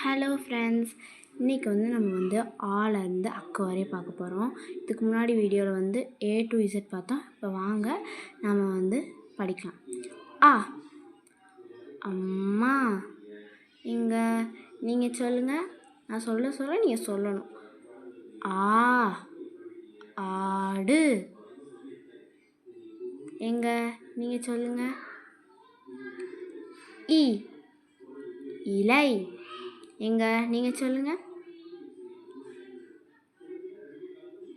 Hello friends, இன்றைக்கி நம்ம ஆலேருந்து அக்கு வரையும் பார்க்க போகிறோம். இதுக்கு முன்னாடி வீடியோவில் A to Z பார்த்தோம். இப்போ வாங்க நம்ம படிக்கலாம். ஆ, அம்மா. இங்கே நீங்கள் சொல்லுங்கள். நான் சொல்ல நீங்கள் சொல்லணும். ஆ, ஆடு. எங்க நீங்கள் சொல்லுங்கள். இ, இலை. எங்க நீங்கள் சொல்லுங்கள்.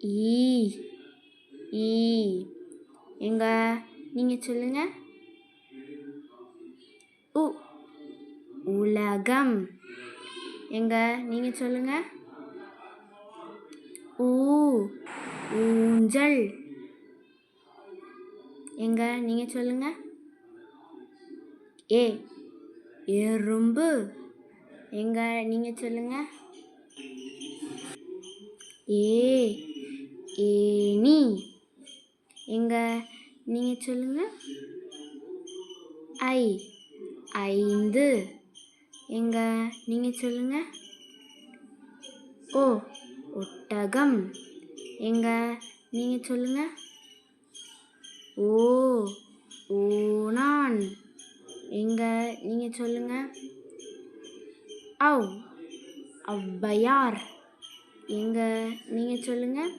ஈ, ஈ. எங்க நீங்கள் சொல்லுங்கள். உ, உலகம். எங்க நீங்கள் சொல்லுங்கள். ஊ, ஊஞ்சல். எங்க நீங்கள் சொல்லுங்கள். ஏ, எறும்பு. எங்க நீங்கள் சொல்லுங்கள். ஏ, ஏணி. எங்க நீங்கள் சொல்லுங்கள். ஐ, ஐந்து. எங்க நீங்கள் சொல்லுங்கள். ஓ, ஒட்டகம். எங்க நீங்கள் சொல்லுங்கள். ஓ, ஓணான். எங்க நீங்கள் சொல்லுங்கள். ஔ, ஔவையார். எங்க நீங்கள் சொல்லுங்கள்.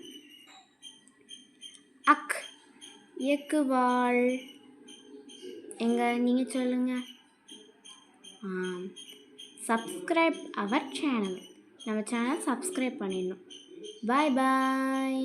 அக், எக்குவாள். எங்க நீங்கள் சொல்லுங்கள். Subscribe our channel. நம்ம சேனல் சப்ஸ்கிரைப் பண்ணிடணும். பாய் பாய்.